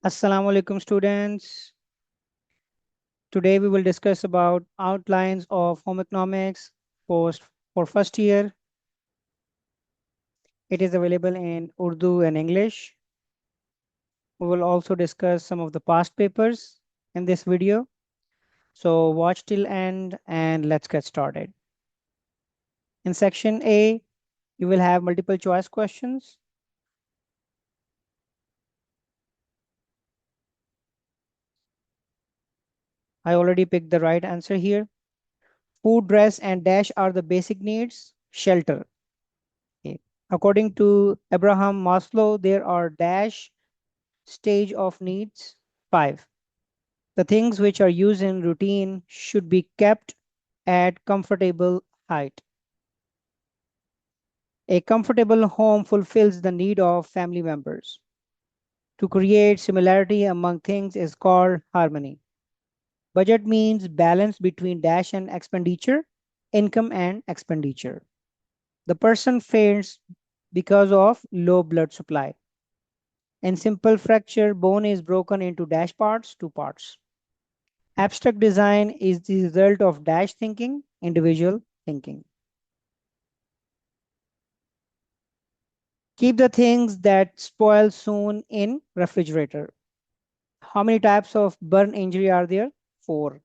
Assalamu alaikum students. Today we will discuss about outlines of home economics post for first year. It is available in Urdu and English. We will also discuss some of the past papers in this video. So watch till end and let's get started. In section A, you will have multiple choice questions. I already picked the right answer here. Food, dress, and dash are the basic needs. Shelter. Okay. According to Abraham Maslow, there are dash stage of needs. 5. The things which are used in routine should be kept at comfortable height. A comfortable home fulfills the need of family members. To create similarity among things is called harmony. Budget means balance between dash and expenditure, income and expenditure. The person faints because of low blood supply. In simple fracture, bone is broken into dash parts, two parts. Abstract design is the result of dash thinking, individual thinking. Keep the things that spoil soon in refrigerator. How many types of burn injury are there? 4.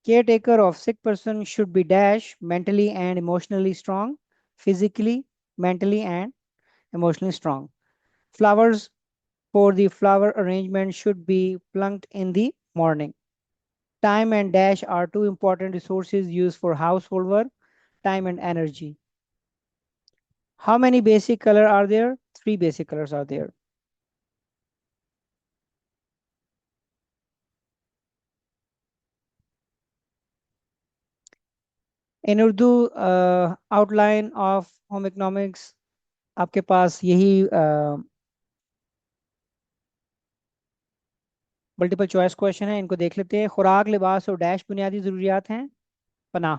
Caretaker of sick person should be dash mentally and emotionally strong, physically, mentally and emotionally strong. Flowers for the flower arrangement should be plucked in the morning. Time and dash are two important resources used for household work, time and energy. How many basic color are there? 3 basic colors are there. In Urdu, outline of home economics आपके पास यही multiple choice question है, इनको देख लेते हैं। खुराक, लिबास और डैश बुनियादी ज़रूरियात हैं। पनाह।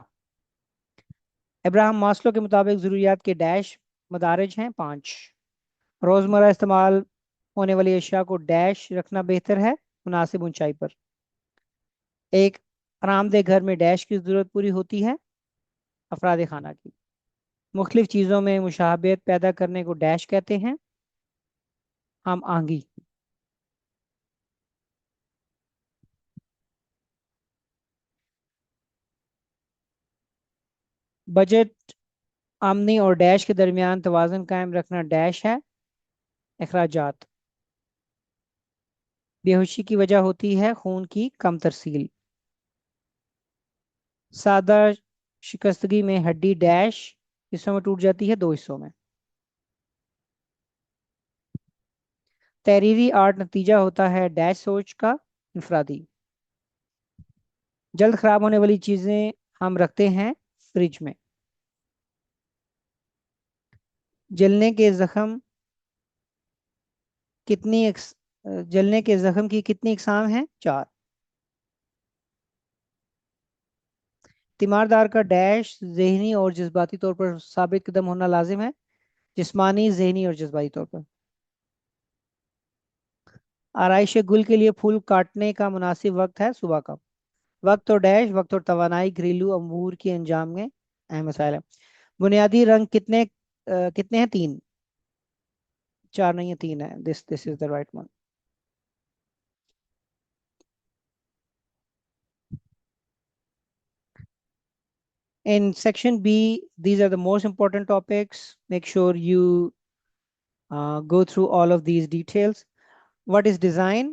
इब्राहिम मास्लो के मुताबिक ज़रूरियात के डैश मदारिज हैं 5। रोज़मर्रा इस्तेमाल होने वाली अशिया को डैश रखना बेहतर है, मुनासिब ऊंचाई पर। एक आरामदेह घर में डैश की ज़रूरत पूरी होती है, अफराद खाना की। मुख्तलिफ चीज़ों में मुशाबहत पैदा करने को डैश कहते हैं, हम आंगी। बजट आमनी और डैश के दरमियान तवाज़ुन कायम रखना डैश है, अखराजात। बेहोशी की वजह होती है खून की कम तरसील। सादा शिकस्तगी में हड्डी डैश हिस्सों में टूट जाती है, 2 हिस्सों में। तहरीरी आर्ट नतीजा होता है डैश सोच का, इनफरादी। जल्द खराब होने वाली चीज़ें हम रखते हैं फ्रिज में। जलने के जख्म कितनी जलने के जख्म की कितनी इकसाम हैं? 4। तीमारदार का डैश जहनी और जज्बाती तौर पर साबित कदम होना लाजिम है, जिस्मानी, जहनी और जज्बाती तौर पर। आराइश गुल के लिए फूल काटने का मुनासिब वक्त है सुबह का। वक्त और डैश, वक्त और तवानाई घरेलू अमूर के अंजाम में अहम मसाइल है। बुनियादी रंग कितने हैं? 3। 4 नहीं है, 3 है। This is the right one. In section B, these are the most important topics. Make sure you go through all of these details. What is design?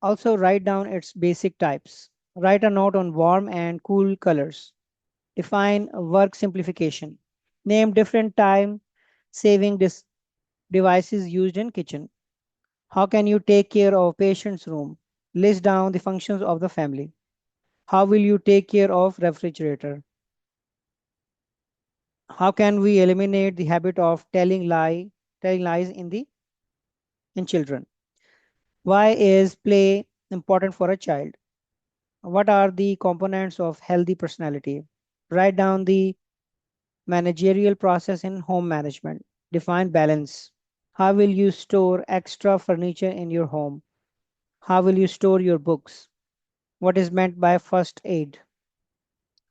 Also write down its basic types. Write a note on warm and cool colors. Define work simplification. Name different time saving devices used in kitchen. How can you take care of patient's room? List down the functions of the family. How will you take care of refrigerator? How can we eliminate the habit of telling lies in children? Why is play important for a child? What are the components of healthy personality? Write down the managerial process in home management. Define balance. How will you store extra furniture in your home? How will you store your books? What is meant by first aid?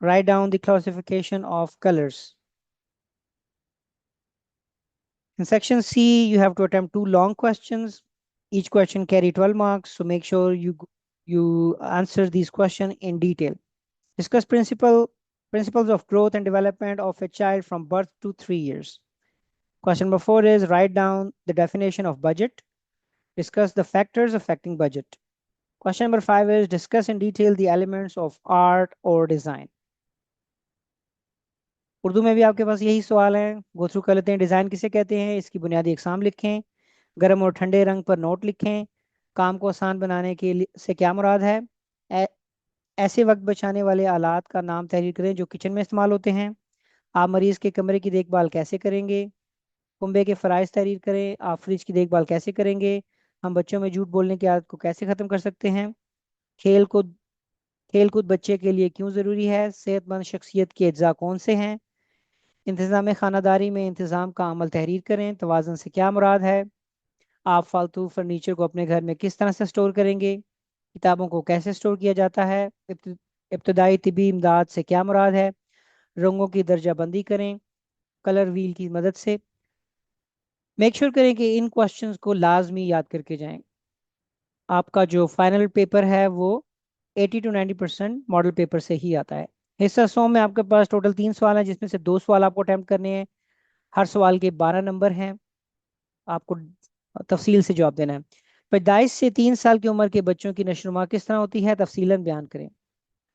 Write down the classification of colors. In section C, you have to attempt two long questions. Each question carry 12 marks, so make sure you answer these questions in detail. Discuss principles of growth and development of a child from birth to 3 years. Question number 4 is write down the definition of budget. Discuss the factors affecting budget. Question number 5 is discuss in detail the elements of art or design. Urdu में भी आपके पास यही सवाल है, go through कर लेते हैं। Design किसे कहते हैं, इसकी बुनियादी इकसाम लिखें। गर्म और ठंडे रंग पर नोट लिखें। काम को आसान बनाने के लिए से क्या मुराद है। ऐसे वक्त बचाने वाले आलात का नाम तहरीर करें जो किचन में इस्तेमाल होते हैं। आप मरीज़ के कमरे की देखभाल कैसे करेंगे। कुंबे के फ़राइज़ तहरीर करें। आप फ्रिज की देखभाल कैसे करेंगे। हम बच्चों में झूठ बोलने की आदत को कैसे ख़त्म कर सकते हैं। खेल कूद खेल कूद बच्चे के लिए क्यों ज़रूरी है। सेहतमंद शख्सियत के अज्जा कौन से हैं। इंतज़ाम खानादारी में इंतज़ाम का अमल तहरीर करें। तवाज़न से क्या मुराद है। आप फालतू फर्नीचर को अपने घर में किस तरह से स्टोर करेंगे। किताबों को कैसे स्टोर किया जाता है। इब्तदाई तिबी इमदाद से क्या मुराद है। रंगों की दर्जाबंदी करें कलर व्हील की मदद से। मेक श्योर करें कि इन क्वेश्चंस को लाजमी याद करके जाएं। आपका जो फाइनल पेपर है वो 80 to 90% मॉडल पेपर से ही आता है। हिस्सा 100 में आपके पास टोटल 3 सवाल हैं, जिसमें से 2 सवाल आपको अटैम्प्ट करने हैं। हर सवाल के 12 नंबर हैं। आपको तफसील से जवाब देना है। पैदाइश से 3 साल की उम्र के बच्चों की नशोनुमा किस तरह होती है, तफसीलन बयान करें।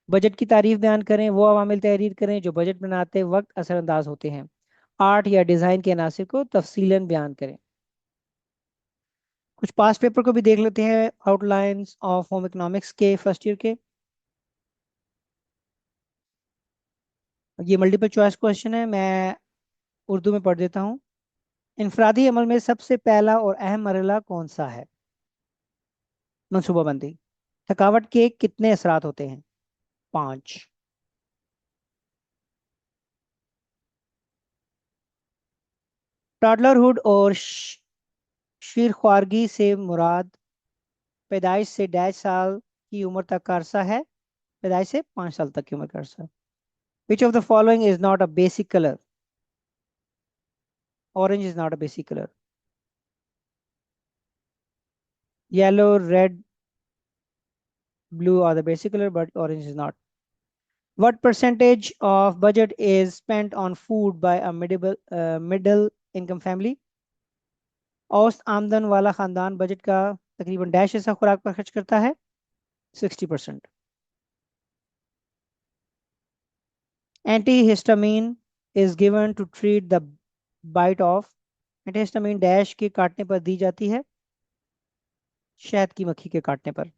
बजट की तारीफ बयान करें, वो अवामिल तहरीर करें जो बजट बनाते वक्त असरअंदाज होते हैं। आर्ट या डिज़ाइन के अनासिर को तफसीलन बयान करें। कुछ पास्ट पेपर को भी देख लेते हैं, आउटलाइंस ऑफ होम इकोनॉमिक्स के फर्स्ट ईयर के। ये मल्टीपल चॉइस क्वेश्चन है, मैं उर्दू में पढ़ देता हूँ। इनफरादी अमल में सबसे पहला और अहम मरहला कौन सा है। मनसूबाबंदी। थकावट के कितने असरात होते हैं, 5। टॉडलरहुड और शीर ख्वारगी से मुराद पैदाइश से डैश साल की उम्र तक का अरसा है। पैदाइश से 5 साल तक की उम्र का अरसा। Which of the following is not a basic colour. Orange is not a basic colour. Yellow, red, blue are the basic color, but orange is not. What percentage of budget is spent on food by a middle income family? औसत आमदन वाला खानदान budget का तकरीबन dash ऐसा खुराक पर खर्च करता है, 60%। Antihistamine is given to treat the bite of। Antihistamine dash के काटने पर दी जाती है, शहद की मक्खी के काटने पर।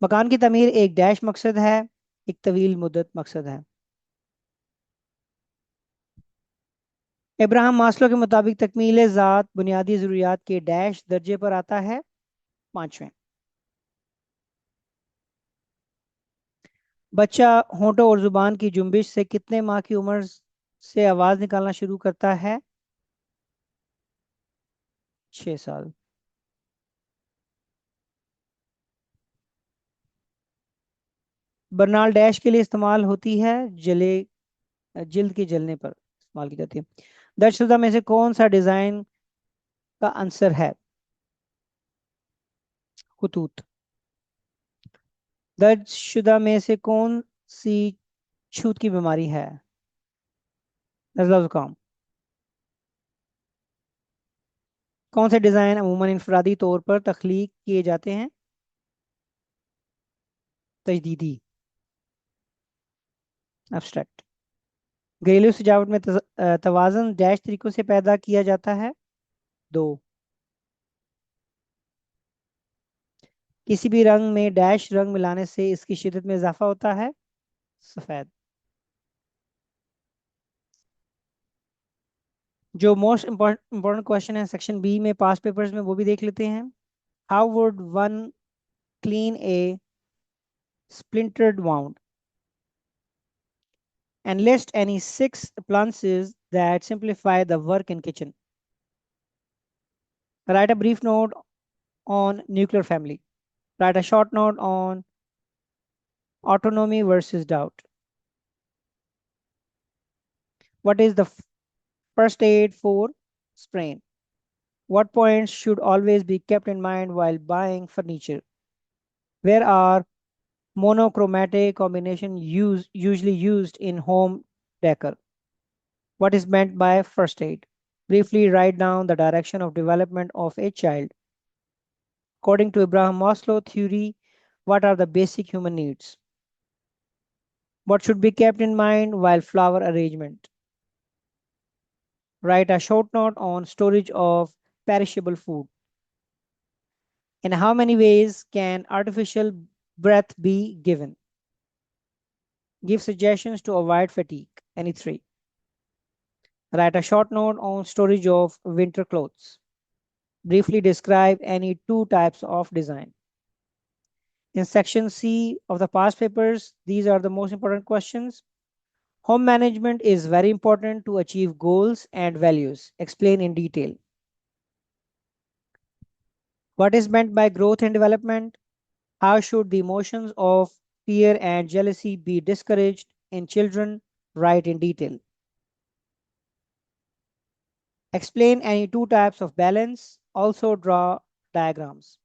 मकान की तमीर एक डैश मकसद है, एक तवील मुद्दत मकसद है। इब्राहिम मास्लो के मुताबिक तकमील ज़ात बुनियादी ज़रूरियात के डैश दर्जे पर आता है, 5वें। बच्चा होंठों और जुबान की जुम्बिश से कितने माह की उम्र से आवाज़ निकालना शुरू करता है, 6 साल। बर्नाल डैश के लिए इस्तेमाल होती है, जले जिल्द के जलने पर इस्तेमाल की जाती है। दर्जशुदा में से कौन सा डिज़ाइन का आंसर है, खतूत। दर्जशुदा में से कौन सी छूत की बीमारी है, नज़ला जुकाम। कौन से डिज़ाइन अमूमन इंफरादी तौर पर तख्लीक किए जाते हैं, तजदीदी, एब्स्ट्रैक्ट। घरेलू सजावट में तवाज़न डैश तरीकों से पैदा किया जाता है, 2। किसी भी रंग में डैश रंग मिलाने से इसकी शिद्दत में इजाफा होता है, सफ़ेद। जो मोस्ट इम्पोर्टेंट क्वेश्चन है सेक्शन बी में पास्ट पेपर्स में, वो भी देख लेते हैं। How would one clean A splintered wound and list any 6 appliances that simplify the work in kitchen। Write a brief note on nuclear family. Write a short note on autonomy versus doubt. What is the first aid for sprain? What points should always be kept in mind while buying furniture? Where are monochromatic combination usually used in home decor? What is meant by first aid? Briefly write down the direction of development of a child. According to Abraham Maslow theory, what are the basic human needs? What should be kept in mind while flower arrangement? Write a short note on storage of perishable food. In how many ways can artificial breath be given? Give suggestions to avoid fatigue. Any three. Write a short note on storage of winter clothes. Briefly describe any two types of design. In section C of the past papers, these are the most important questions. Home management is very important to achieve goals and values. Explain in detail. What is meant by growth and development? How should the emotions of fear and jealousy be discouraged in children? Write in detail. Explain any two types of balance. Also draw diagrams.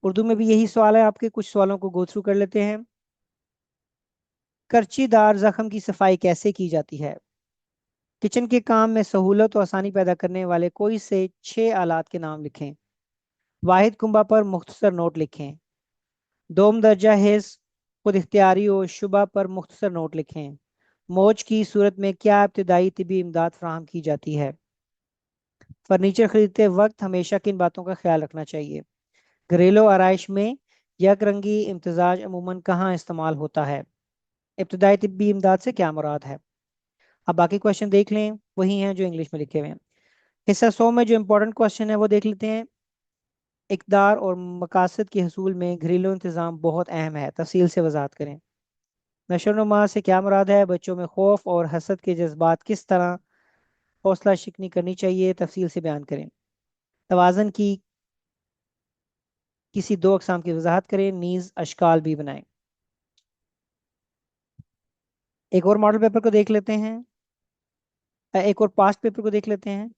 Urdu में भी यही सवाल है आपके, कुछ सवालों को go through कर लेते हैं। कर्चीदार जख्म की सफाई कैसे की जाती है? किचन के काम में सहूलत और आसानी पैदा करने वाले कोई से 6 आलात के नाम लिखें। वाहिद कुंबा पर मुख्तसर नोट लिखें। दोम दर्जा हिस्स खुद इख्तियारी और शुबा पर मुख्तसर नोट लिखें। मौज की सूरत में क्या इब्तदाई तिबी इमदाद फराहम की जाती है? फर्नीचर खरीदते वक्त हमेशा किन बातों का ख्याल रखना चाहिए? घरेलू आरइश में यक रंगी इम्तजाज अमूमन कहाँ इस्तेमाल होता है? इब्तदाई तिब्बी इमदाद से क्या मुराद है? अब बाकी क्वेश्चन देख लें, वही हैं जो इंग्लिश में लिखे हुए हैं। हिस्सा 100 में जो इंपॉर्टेंट क्वेश्चन है वो देख लेते हैं। इकदार और मकासद के हसूल में घरेलू इंतज़ाम बहुत अहम है, तफसील से वजाहत करें। नशोनुमा से क्या मुराद है? बच्चों में खौफ और हसद के जज्बात किस तरह हौसला शिकनी करनी चाहिए, तफसील से बयान करें। तवाज़न की किसी दो अकसाम की वजाहत करें, नीज अशकाल भी बनाएं। एक और मॉडल पेपर को देख लेते हैं, एक और पास्ट पेपर को देख लेते हैं।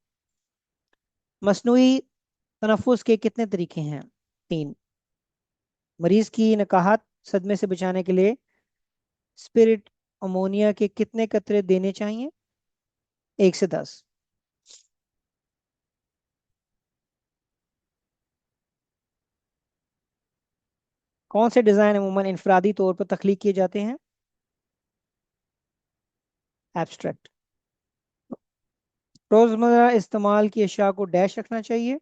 मसनूई तनफ़ुस के कितने तरीके हैं? 3। मरीज की नकाहत सदमे से बचाने के लिए स्पिरिट अमोनिया के कितने कतरे देने चाहिए? 1 से 10। कौन से डिज़ाइन अमूमन इनफरादी तौर पर तख्लीक किए जाते हैं? एब्स्ट्रैक्ट। रोज़मर्रा इस्तेमाल की अशिया को डैश रखना चाहिए,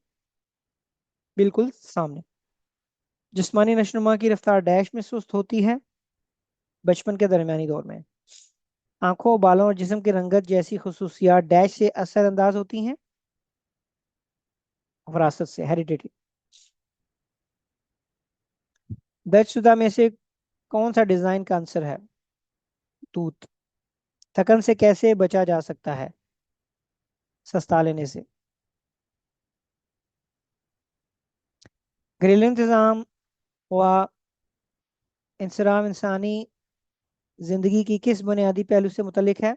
बिल्कुल सामने। जिस्मानी नशोनुमा की रफ्तार डैश में सुस्त होती है, बचपन के दरमियानी दौर में। आंखों, बालों और जिस्म की रंगत जैसी खसूसियात डैश से असरअंदाज होती हैं, वरासत से, हेरिडिटी। दर्जशुदा में से कौन सा डिजाइन का आंसर है? तूत। थकन से कैसे बचा जा सकता है? सस्ता लेने से। घरेलू इंतजाम व इंसराम इंसानी जिंदगी की किस बुनियादी पहलू से मुतलिक है?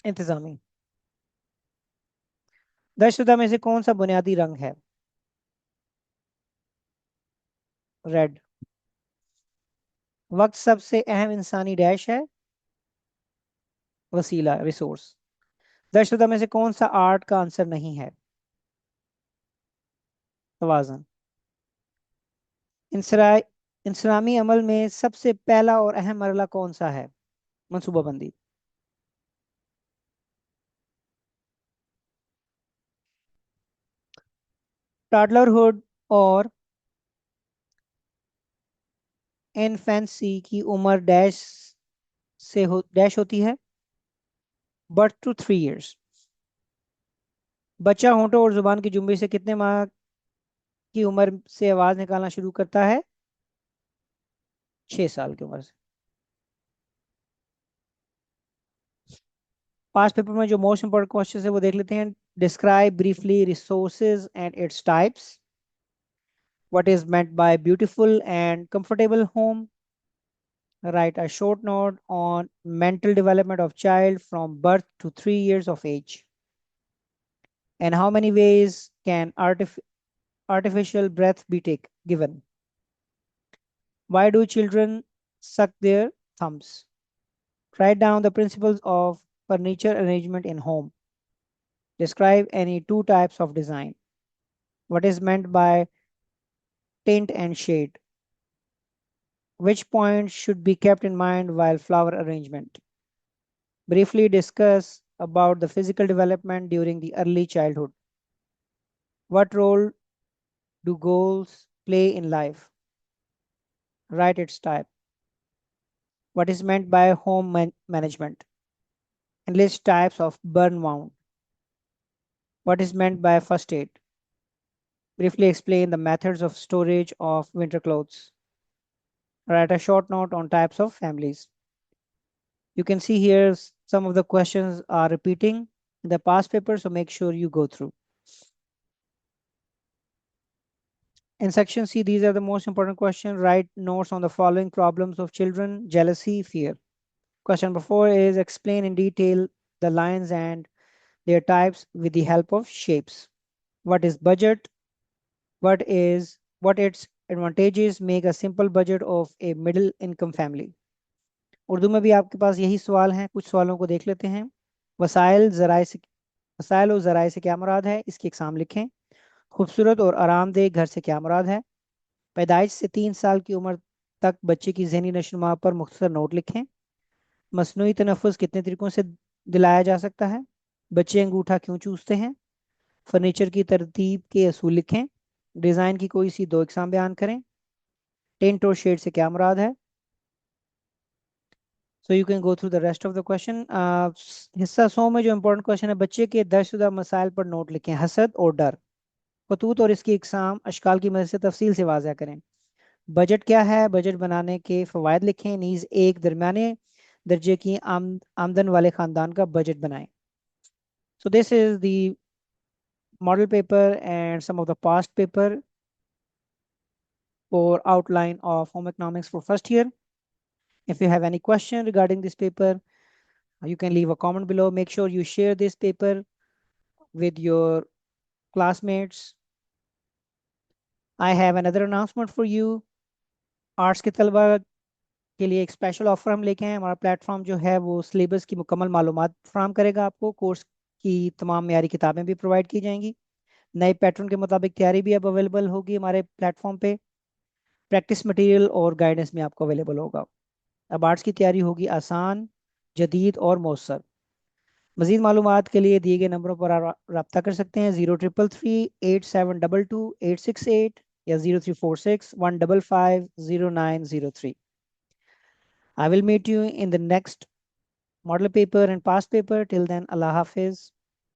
इंतजामी। दर्जशुदा में से कौन सा बुनियादी रंग है? रेड। वक्त सबसे अहम इंसानी डैश है, वसीला, रिसोर्स। दर्जशुदा में से कौन सा आर्ट का आंसर नहीं है? तवाज़न। इंसरा इंसरामी अमल में सबसे पहला और अहम मरला कौन सा है? मनसूबाबंदी। टॉडलरहुड और इनफेंसी की उम्र डैश होती है, बर्थ टू 3 इयर्स। बच्चा होंठों और जुबान की जुम्बी से कितने माह की उम्र से आवाज निकालना शुरू करता है? 6 साल की उम्र से। पास्ट पेपर में जो मोस्ट इंपोर्टेंट क्वेश्चन है वो देख लेते हैं। Describe briefly resources and its types. What is meant by beautiful and comfortable home? Write a short note on mental development of child from birth to 3 years of age. And how many ways can artificial breath be given? Why do children suck their thumbs? Write down the principles of furniture arrangement in home. Describe any two types of design. What is meant by tint and shade? Which points should be kept in mind while flower arrangement? Briefly discuss about the physical development during the early childhood. What role do goals play in life? Write its type. What is meant by home management? And list types of burn wound. What is meant by first aid? Briefly explain the methods of storage of winter clothes. Write a short note on types of families. You can see here some of the questions are repeating in the past paper, so make sure you go through. In section C, these are the most important questions. Write notes on the following problems of children: jealousy, fear. Question number 4 is explain in detail the lines and their types with the help of shapes. What is budget? What its advantages make a simple budget of a middle income family? Urdu में भी आपके पास यही सवाल हैं, कुछ सवालों को देख लेते हैं। वसाइल और ज़राए से क्या मुराद है, इसकी इकसाम लिखें। खूबसूरत और आरामदेह घर से क्या मुराद है। पैदाइश से 3 साल की उम्र तक बच्चे की ज़हनी नशोनुमा पर मुख्तसर नोट लिखें। मसनूई तनफ़ुस कितने तरीकों से दिलाया जा सकता है। बच्चे अंगूठा क्यों चूसते हैं। फर्नीचर की तरतीब के असूल लिखें। डिज़ाइन की कोई सी दो इकसाम बयान करें। टेंट और शेड से क्या मुराद है। So you can go through the rest of the question. हिस्सा 100 में जो इंपॉर्टेंट क्वेश्चन है, बच्चे के दर्जशुदा मसाइल पर नोट लिखें। हसद और डर, खतूत और इसकी इकसाम अशकाल की मदद से तफसील से वाज़ा करें। बजट क्या है, बजट बनाने के फ़वाइद लिखें। नीज एक दरमियाने दर्जे की आमदन वाले ख़ानदान का बजट बनाएं। So this is the model paper and some of the past paper for outline of home economics for first year. If you have any question regarding this paper, you can leave a comment below. Make sure you share this paper with your classmates. I have another announcement for you. Arts के तलबा के लिए एक special offer हम लेके आए। हमारा platform जो है वो सिलेबस की मुकम्मल मालूमात फराहम करेगा आपको। कोर्स की तमाम म्यारी किताबें भी प्रोवाइड की जाएंगी। नए पैटर्न के मुताबिक तैयारी भी अब अवेलेबल होगी हमारे प्लेटफॉर्म पे। प्रैक्टिस मटेरियल और गाइडेंस भी आपको अवेलेबल होगा। अब आर्ट्स की तैयारी होगी आसान, जदीद और मौसर। मज़ीद मालूमात के लिए दिए गए नंबरों पर रब्ता कर सकते हैं। 0333 8722 868 या 0346 155 0903। I will meet you in the next model paper and past paper. Till then, Allah Hafiz.